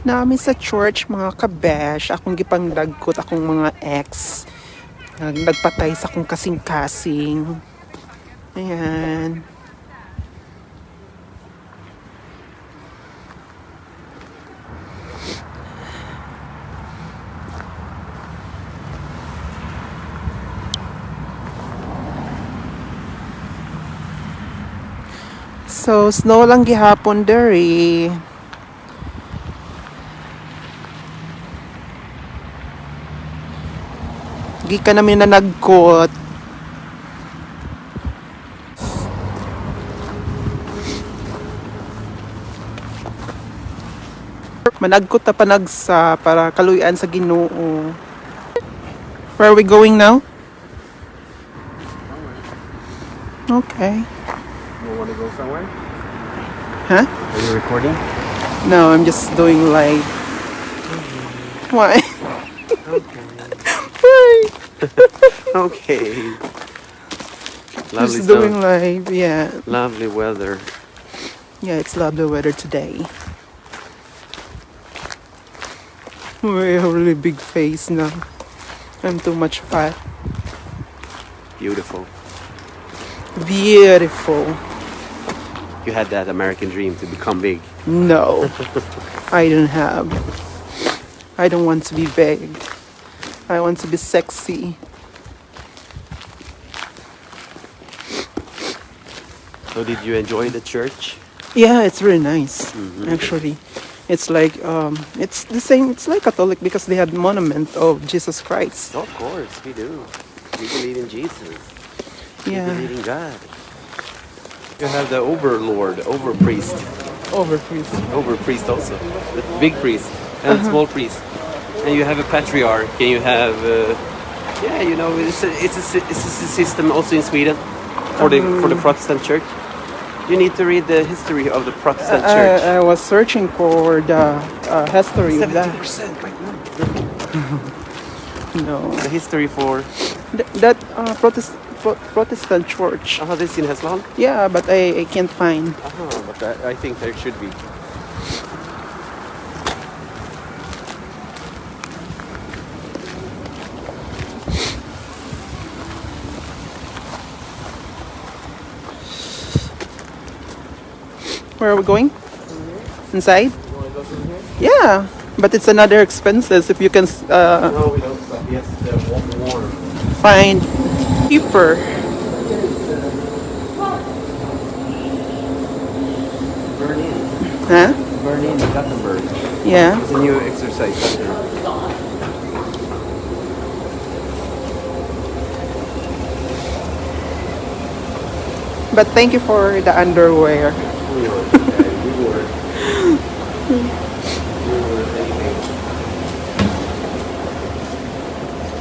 namin sa church mga kabesh. Akong gipangdagkot akong mga ex. Nagpatay sa akong kasing-kasing. Ayan. So, snow lang gihapon dere. Gikan namin na nagkot. Managkot na panagsa para kaluyan sa Ginoo. Where are we going now? Okay. You want to go somewhere? Huh? Are you recording? No, I'm just doing live. Why? Okay. Why? Okay. Lovely Just doing stuff. live, yeah. Lovely weather. Yeah, it's lovely weather today. I have a really big face now. I'm too much fat. Beautiful. Beautiful. You had that American dream to become big. No, I don't have. I don't want to be big. I want to be sexy. So did you enjoy the church? Yeah, it's really nice. Actually, it's like it's the same. It's like Catholic because they have monument of Jesus Christ. Of course, we do. We believe in Jesus. We Yeah, believe in God. You have the overlord, overpriest. overpriest. Overpriest also. The big priest and the small priest. And you have a patriarch and you have... yeah, you know, it's a system also in Sweden for the Protestant church. You need to read the history of the Protestant church. I was searching for the history of that. 70% right now. No, The history for... that Protestant church. this in Hässleholm? Yeah, but I can't find. But I think there should be. Where are we going? Inside? Yeah, but it's another expenses if you can No, we don't. But yes, the warm. find cheaper. Berlin. Huh? Berlin, Gothenburg. Yeah. It's a new exercise center. But thank you for the underwear. We were.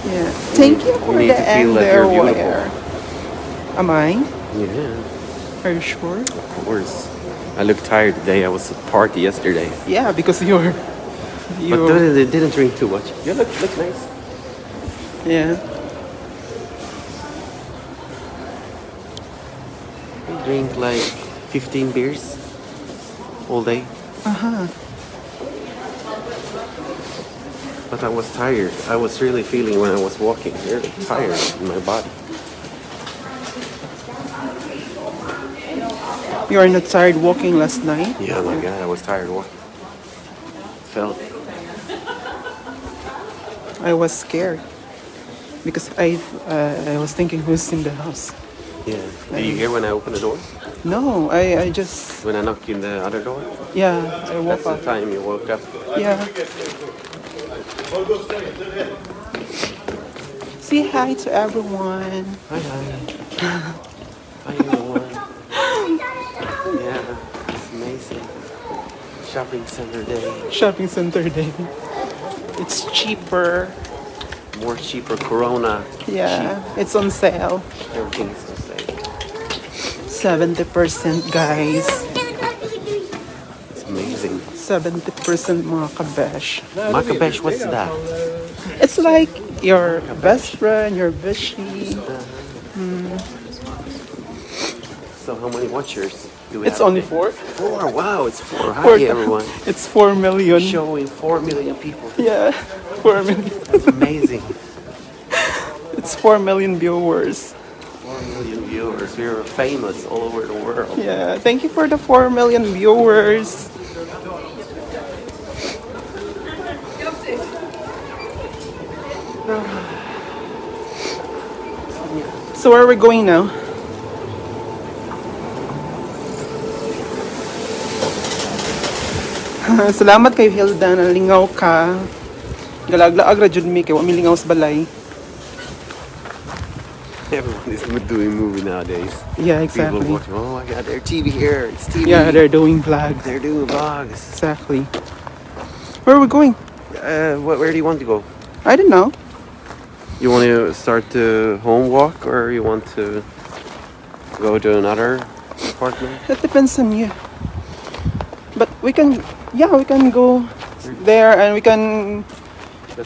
Yeah. Thank you for need the to feel that you're underwear. Am I? Yeah, Are you sure? of course. I look tired today. I was at a party yesterday. Yeah, because you're. But they didn't drink too much. You look nice. Yeah. We drink like 15 beers all day. But I was tired. I was really feeling when I was walking, really tired in my body. You are not tired walking last night? Yeah, my God, I was tired walking. Felt. I was scared because I was thinking who's in the house. Yeah. Did you hear when I opened the door? No, I just When I knocked in the other door? yeah I woke That's the up. time you woke up. Yeah. Say hi to everyone. Hi, hi. Hi, everyone. Yeah, it's amazing. Shopping center day. Shopping center day. It's cheaper. More cheaper. Corona. Yeah, it's on sale. Everything is on sale. 70% guys. It's amazing. 70% mga kabesh. Makabesh, what's that? It's like your best friend, your Beshie. So how many watchers do we It's have only today? 4. 4. Wow, it's 4. Four. Hi everyone. It's 4 million. Showing 4 million people. Yeah, 4 million. That's amazing. It's 4 million viewers. 4 million viewers. We're famous all over the world. Yeah, thank you for the 4 million viewers. So where are we going now? Salamat kay Hilda, nalingaw ka. Galaglaag ra jud mi kay wa mi lingaw sa balay. Everyone is doing movie nowadays. Yeah, People exactly. watching. Oh my God, they're TV here. It's TV. Yeah, they're doing vlogs. They're doing vlogs. Exactly. Where are we going? Where do you want to go? I don't know. You want to start the home walk, or you want to go to another apartment? It depends on you. But we can go there and we can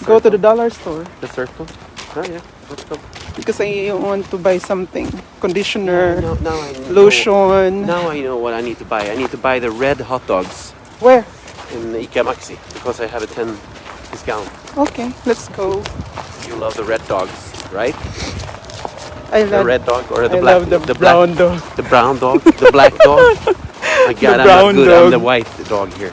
go to the dollar store The circle? Oh yeah, let's go. because I want to buy something. Conditioner, Now I know. lotion. Now I know what I need to buy. I need to buy the red hot dogs Where? in IKEA Maxi because I have a 10 discount. Okay, let's go. You love the red dogs, right? I The love red dog or the I black? love the brown dog. The brown dog? The black dog? My God, I'm brown not good. I'm dog. the white dog here.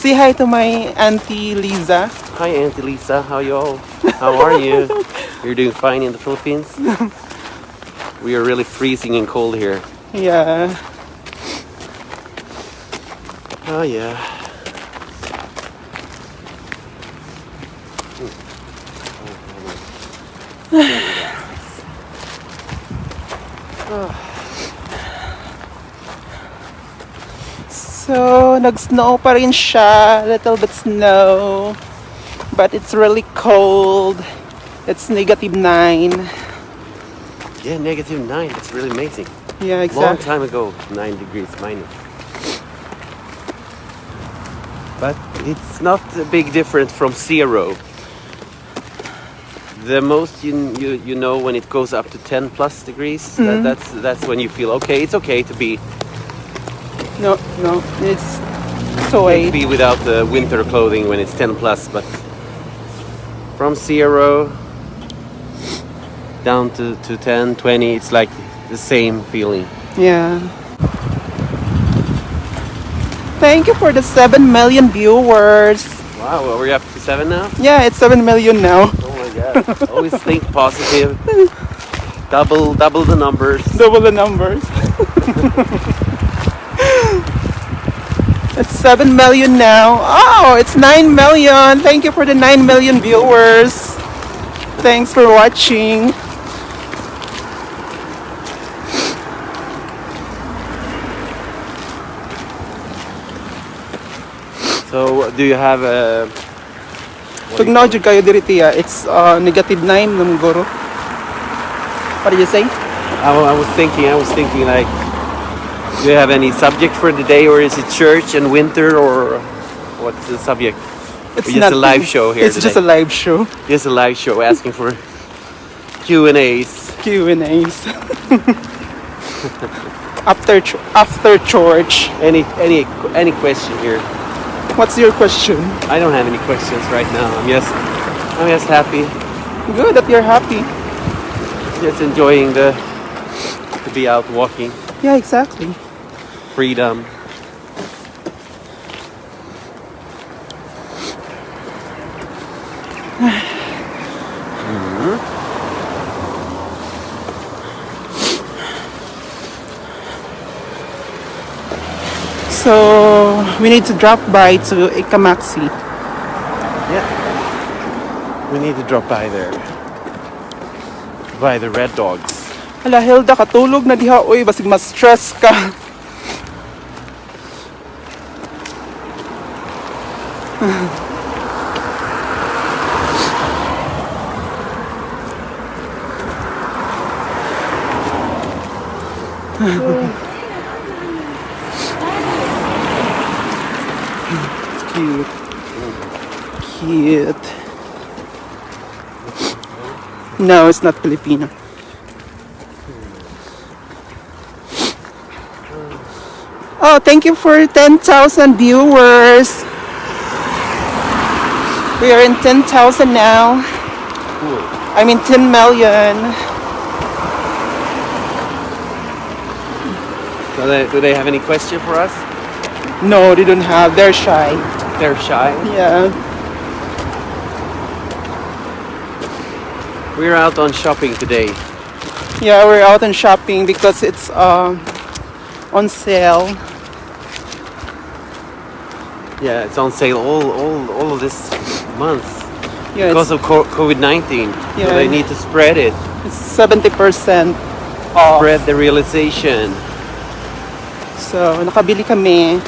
Say hi to my auntie Liza. Hi, Auntie Lisa. How y'all? How are you? You're doing fine in the Philippines? We are really freezing and cold here. Yeah. Oh yeah. So, nag-snow pa rin siya. Little bit snow. But it's really cold. It's -9. Yeah, -9. That's really amazing. Yeah, Long exactly. time ago, 9 degrees minus. But it's not a big difference from 0. The most you know when it goes up to 10 plus degrees, that's when you feel okay. It's okay to be No, it's so to be without the winter clothing when it's 10 plus, but from 0 down to 10, 20, it's like the same feeling. Yeah. Thank you for the 7 million viewers. Wow, are we up to 7 now? Yeah, it's 7 million now. Oh my God! Always think positive. Double the numbers. Double the numbers. It's 7 million now. Oh, it's 9 million. Thank you for the 9 million viewers. Thanks for watching. So, do you have a? Tugnaw jud kayo diri tiya. It's -9 ng guro. What did you say? I was thinking like, do you have any subject for the day, or is it church and winter, or what's the subject? It's Or just a live show here It's just a today? live show. Just a live show asking for Q&As. Q&As. after church. Any question here? What's your question? I don't have any questions right now. I'm just happy. Good that you're happy. Just enjoying to be out walking. Yeah, exactly. Freedom. So we need to drop by to Ikamaxi. Yeah. We need to drop by there. By the red dogs. Hala, Hilda, katulog na diha. Uy, basig mas stress ka. Cute. Cute. No, it's not Filipino. Oh, thank you for 10,000 viewers. We are in 10,000 now. Cool. I mean 10 million. Do they have any question for us? No, they don't have. They're shy. They're shy. Yeah. We're out on shopping today. Yeah, we're out and shopping because it's on sale. Yeah, it's on sale all of this month Yeah, because of COVID-19. Yeah. So they need to spread it, it's 70% off. spread the realization. So, nakabili kami.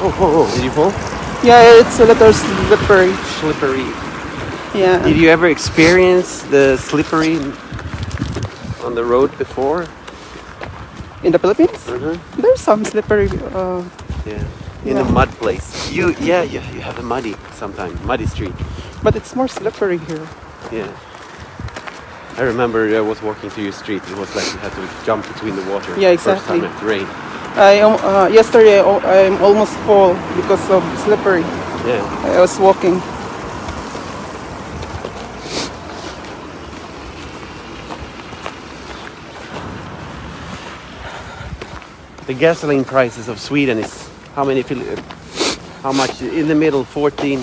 Oh, did you fall? Yeah, it's a little slippery. Slippery. Yeah. Did you ever experience the slippery on the road before? In the Philippines? There's some slippery. Yeah. In Yeah. a mud place. You have a muddy street. But it's more slippery here. Yeah. I remember I was walking through your street. It was like you had to jump between the water. Yeah, First exactly. time after rain. Yesterday I'm almost fall because of slippery. Yeah. I was walking. The gasoline prices of Sweden is how much in the middle? 14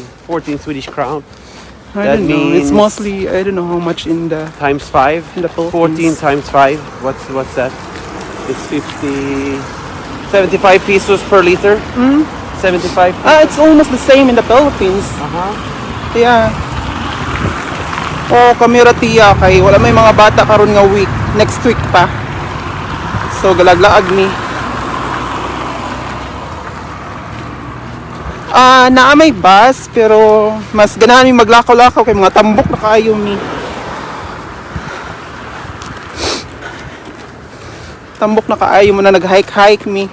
Swedish crown. I That don't know. It's means- mostly I don't know how much in the Times 5. In the Philippines. 14 times 5. What's that? It's 75 pesos per liter. 75. it's almost the same in the Philippines. Uh-huh. Yeah. Oh, kamera tiya kay wala may mga bata karon nga week. Next week pa. So galaglaag ni. Naa may bus pero mas ganahan mi maglakaw-lakaw kay mga tambok na kaayo mi. Tambok na kaayo mo na nag-hike mi.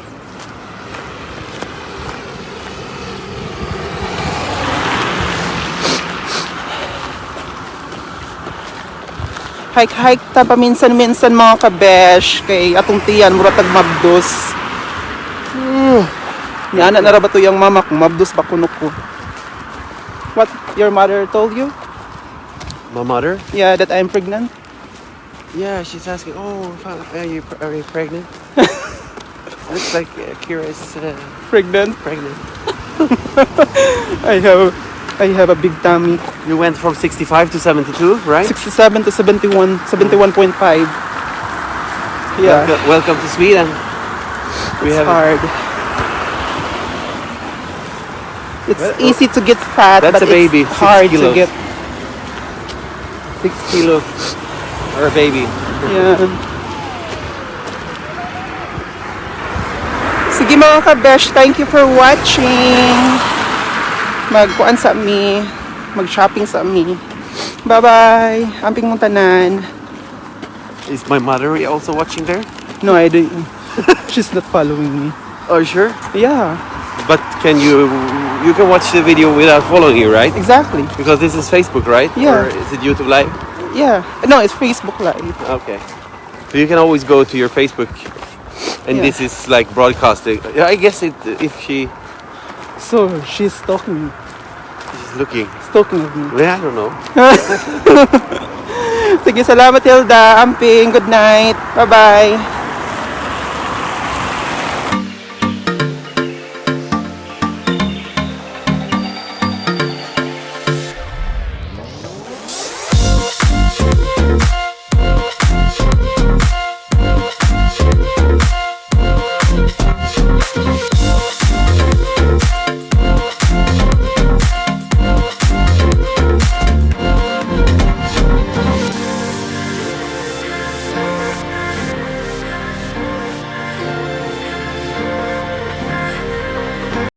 Hike ta paminsan-minsan mga ka-besh kay atong tiyan mura tag mabdos. Yana na ra ba to yung mama kung mabdos ba kuno ko? What your mother told you? My mother? Yeah, that I'm pregnant. Yeah, she's asking, are you pregnant? Looks like Akira is Pregnant. pregnant. I have a big tummy. You went from 65 to 72, right? 67 to 71, 71.5. Yeah, Welcome to Sweden. it's hard. It's easy to get fat, That's but a baby, it's 6 hard to kilos. get. 6 kilos or a baby. Yeah. Sige mga ka-besh, thank you for watching. Magkuan sa mi, mag-shopping sa mi. Bye-bye. Amping mong tanan. Is my mother also watching there? No, I don't. She's not following me. Oh, sure. Yeah, But you can watch the video without following you, right? exactly. Because this is Facebook, right? Yeah. Or is it YouTube Live? Yeah. No, it's Facebook Live. Okay. So you can always go to your Facebook, and Yeah. this is like broadcasting. Yeah, I guess if she's So, she's stalking looking. of me. Yeah, I don't know. Sige, salamat Hilda. Amping, good night. Bye-bye.